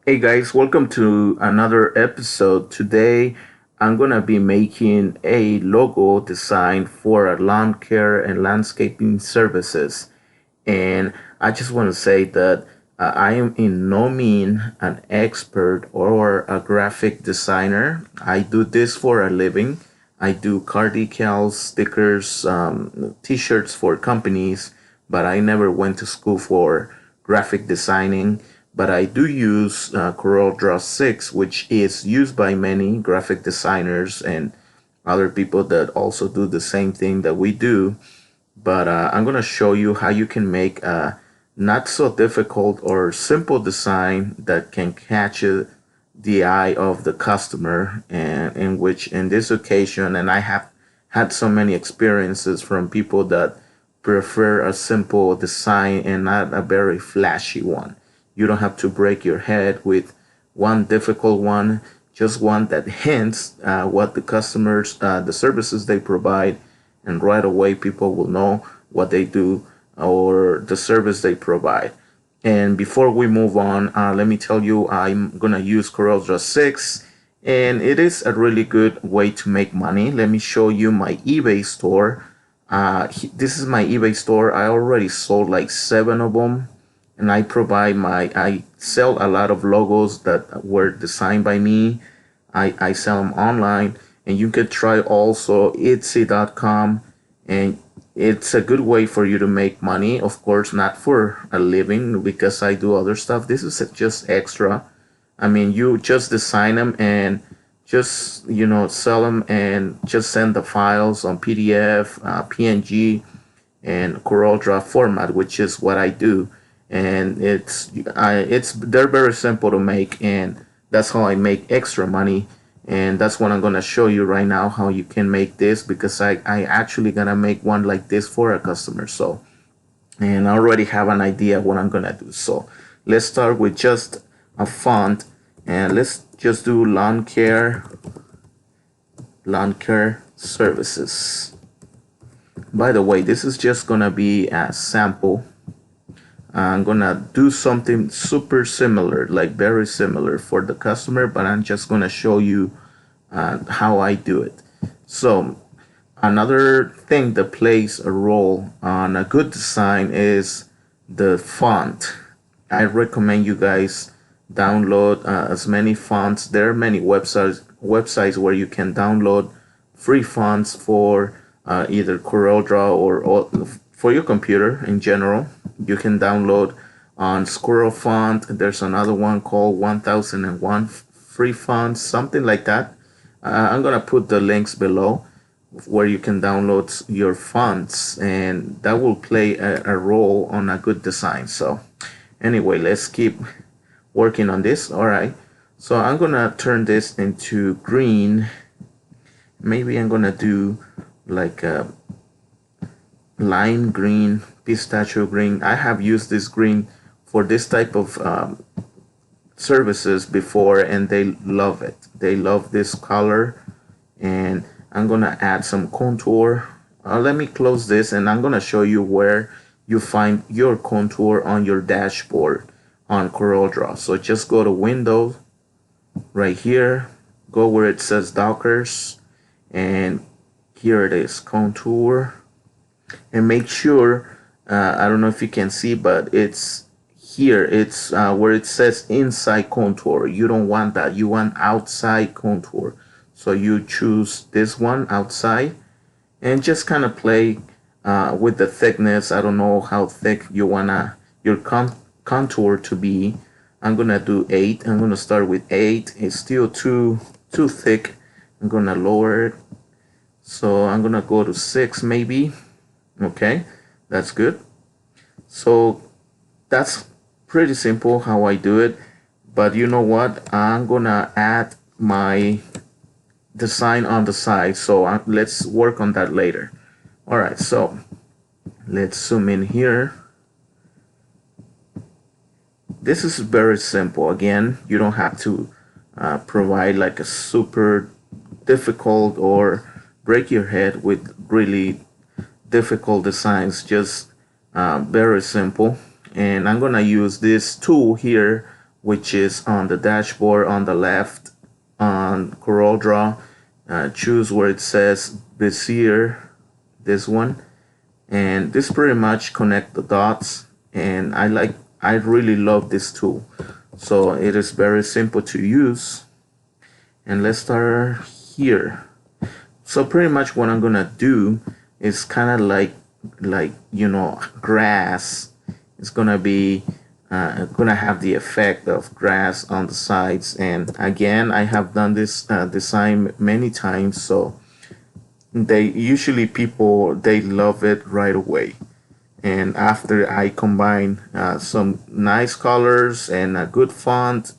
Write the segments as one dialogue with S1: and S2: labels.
S1: Hey guys, welcome to another episode. Today I'm gonna be making a logo design for a lawn care and landscaping services. And I just want to say that I am in no mean an expert or a graphic designer. I do this for a living. I do car decals, stickers, t-shirts for companies, but I never went to school for graphic designing. But I do use CorelDRAW 6, which is used by many graphic designers and other people that also do the same thing that we do. But I'm going to show you how you can make a not so difficult or simple design that can catch the eye of the customer, and in which in this occasion, and I have had so many experiences from people that prefer a simple design and not a very flashy one. You don't have to break your head with one difficult one, just one that hints what the customers, the services they provide, and right away people will know what they do or the service they provide. And before we move on, let me tell you, I'm gonna use CorelDRAW 6, and it is a really good way to make money. Let me show you my eBay store. This is my eBay store. I already sold like 7 of them, and I sell a lot of logos that were designed by me. I sell them online, and you can try also Etsy.com, and it's a good way for you to make money. Of course, not for a living because I do other stuff. This is just extra. I mean, you just design them and just sell them and just send the files on PDF, PNG, and CorelDRAW format, which is what I do. And it's they're very simple to make, and that's how I make extra money. And that's what I'm gonna show you right now, how you can make this, because I actually gonna make one like this for a customer. So, and I already have an idea what I'm gonna do. So let's start with just a font, and let's just do lawn care services. By the way, this is just gonna be a sample. I'm gonna do something super similar, like very similar for the customer, but I'm just gonna show you how I do it. So another thing that plays a role on a good design is the font. I recommend you guys download as many fonts. There are many websites where you can download free fonts for either CorelDRAW or for your computer in general. You can download on Squirrel Font. There's another one called 1001 Free Fonts, something like that. I'm gonna put the links below where you can download your fonts, and that will play a role on a good design. So anyway, let's keep working on this. All right, so I'm gonna turn this into green. Maybe I'm gonna do like a lime green, pistachio green. I have used this green for this type of services before, and they love it. They love this color. And I'm gonna add some contour. Let me close this, and I'm gonna show you where you find your contour on your dashboard on CorelDRAW. So just go to Window right here, go where it says Dockers, and here it is, contour. And make sure, I don't know if you can see, but it's here, it's where it says inside contour. You don't want that, you want outside contour. So you choose this one, outside, and just kind of play with the thickness. I don't know how thick you wanna your contour to be. I'm gonna do 8. I'm gonna start with 8. It's still too thick. I'm gonna lower it. So I'm gonna go to 6 maybe. Okay, that's good. So that's pretty simple how I do it. But you know what? I'm gonna add my design on the side. So let's work on that later. All right, so let's zoom in here. This is very simple. Again, you don't have to provide like a super difficult or break your head with really difficult designs. Just very simple. And I'm gonna use this tool here, which is on the dashboard on the left on CorelDRAW. Choose where it says Bezier, this one, and this pretty much connect the dots. And I really love this tool. So it is very simple to use. And let's start here. So pretty much what I'm gonna do is kind of like grass. It's gonna be gonna have the effect of grass on the sides. And again, I have done this design many times, so people they love it right away. And after I combine some nice colors and a good font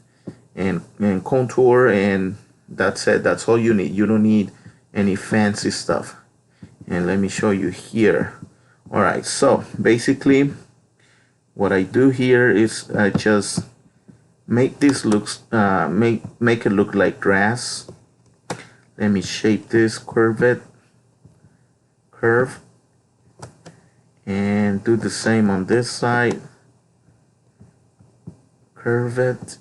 S1: and contour, and that's it. That's all you need. You don't need any fancy stuff. And let me show you here. All right, so basically what I do here is I just make this looks make it look like grass. Let me shape this curve and do the same on this side. Curve it.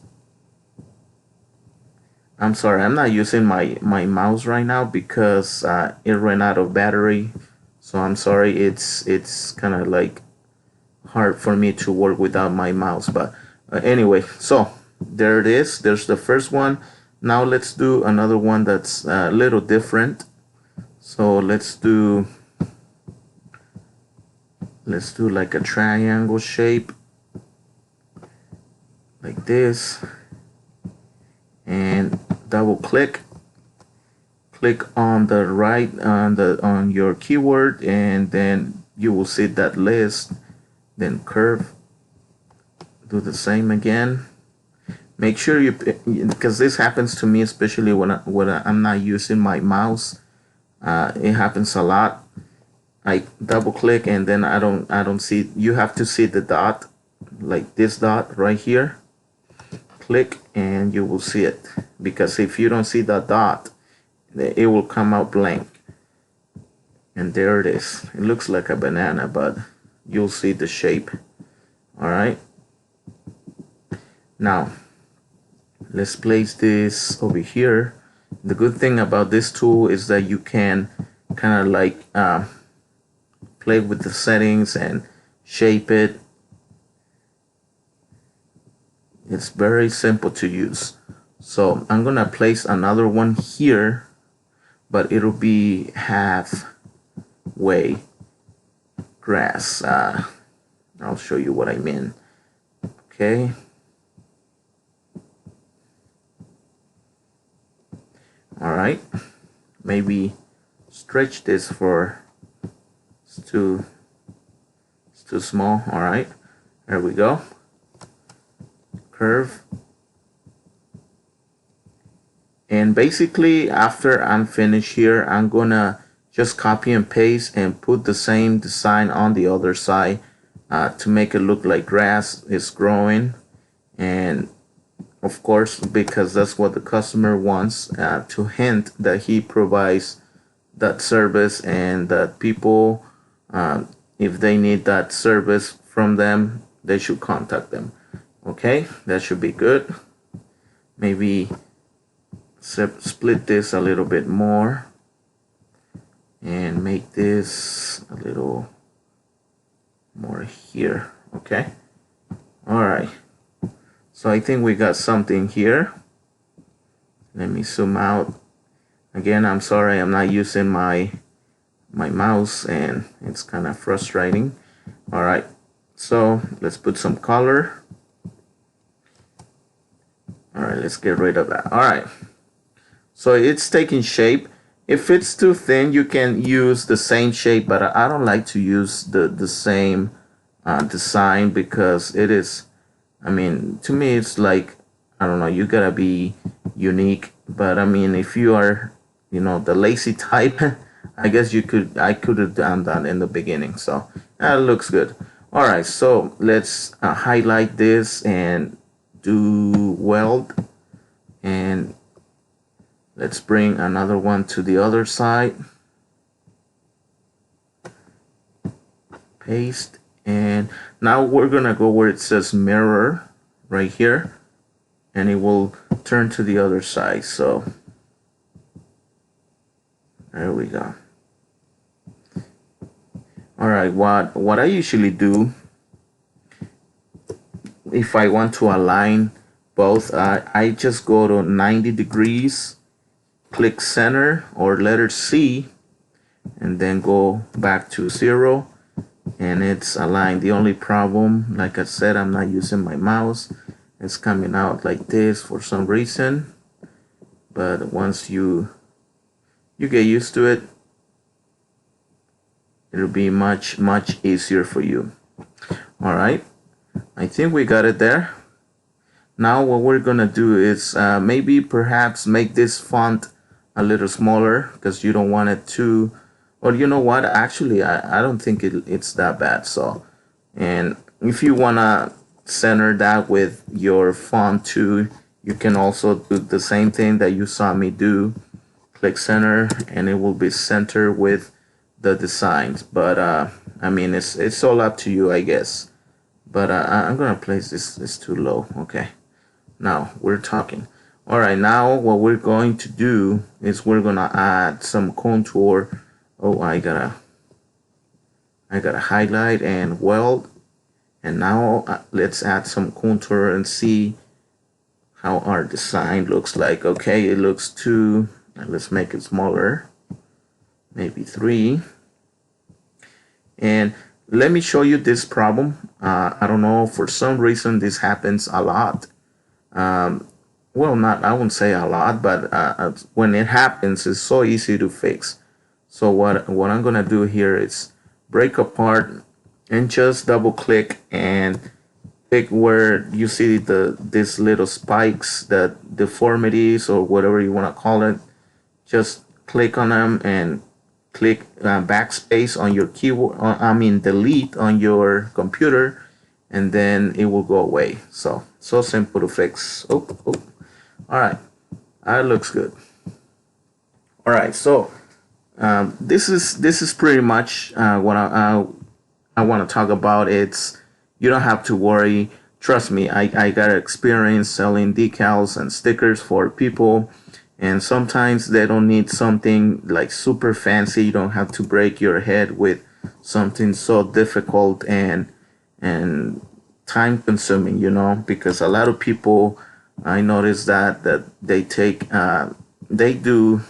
S1: I'm sorry, I'm not using my mouse right now because it ran out of battery. So I'm sorry, it's kind of like hard for me to work without my mouse. But anyway, so there it is. There's the first one. Now let's do another one that's a little different. So let's do like a triangle shape like this, and double click on the right on your keyword, and then you will see that list. Then curve, do the same again. Make sure you, because this happens to me especially when I'm not using my mouse. It happens a lot. I double click and then I don't see. You have to see the dot, like this dot right here. Click and you will see it, because if you don't see that dot, it will come out blank. And there it is. It looks like a banana, but you'll see the shape. All right, now let's place this over here. The good thing about this tool is that you can kind of like play with the settings and shape it. It's very simple to use. So I'm gonna place another one here, but it'll be halfway grass. I'll show you what I mean. Okay. All right. Maybe stretch this for it's too small. All right. There we go. Curve. And basically after I'm finished here, I'm gonna just copy and paste and put the same design on the other side to make it look like grass is growing. And of course, because that's what the customer wants, to hint that he provides that service, and that people, if they need that service from them, they should contact them. Okay, that should be good. Maybe split this a little bit more and make this a little more here. Okay, all right, so I think we got something here. Let me zoom out again. I'm sorry, I'm not using my mouse and it's kind of frustrating. All right, so let's put some color. All right, let's get rid of that. All right, so it's taking shape. If it's too thin, you can use the same shape, but I don't like to use the same design, because it is, I mean, to me it's like, I don't know, you gotta be unique. But I mean, if you are, the lazy type, I guess I could have done that in the beginning. So that looks good. All right, so let's highlight this and do weld, and let's bring another one to the other side. Paste, and now we're gonna go where it says mirror right here. and it will turn to the other side. So there we go. All right, what I usually do if I want to align both, I just go to 90 degrees, click center or letter C, and then go back to 0, and it's aligned. The only problem, like I said, I'm not using my mouse. It's coming out like this for some reason, but once you get used to it, it'll be much easier for you. All right, I think we got it there. Now what we're gonna do is maybe perhaps make this font a little smaller, because you don't want it to, or you know what, actually I don't think it's that bad. So, and if you wanna center that with your font too, you can also do the same thing that you saw me do. Click center and it will be centered with the designs. But I mean, it's all up to you, I guess. But I'm gonna place this too low. Okay, now we're talking. All right, now what we're going to do is we're gonna add some contour. Oh, I gotta highlight and weld. And now let's add some contour and see how our design looks like. Okay, it looks 2. Let's make it smaller, maybe 3. And let me show you this problem. I don't know, for some reason this happens a lot. Well, not, I wouldn't say a lot, but when it happens, it's so easy to fix. So what I'm gonna do here is break apart and just double click and pick where you see these little spikes, the deformities or whatever you want to call it. Just click on them and click backspace on your keyboard, delete on your computer, and then it will go away. So simple to fix. Oh. All right, that looks good. All right, so this is pretty much what I want to talk about. It's, you don't have to worry. Trust me, I got experience selling decals and stickers for people, and sometimes they don't need something like super fancy. You don't have to break your head with something so difficult and time consuming, because a lot of people, I noticed that they take they do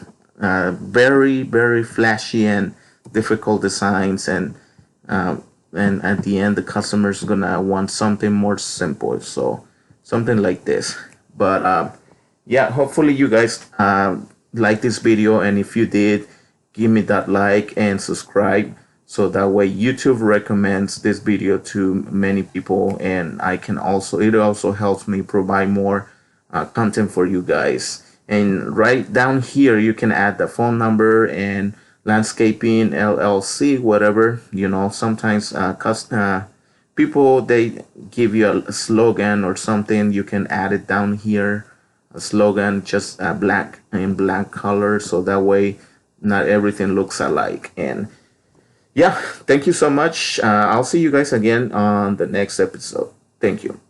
S1: very flashy and difficult designs, and at the end the customer's gonna want something more simple, so something like this. But yeah, hopefully you guys like this video, and if you did, give me that like and subscribe, so that way YouTube recommends this video to many people, and it also helps me provide more content for you guys. And right down here you can add the phone number and Landscaping LLC, whatever. Sometimes people, they give you a slogan or something. You can add it down here, a slogan, just black color, so that way not everything looks alike. And yeah, thank you so much. I'll see you guys again on the next episode. Thank you.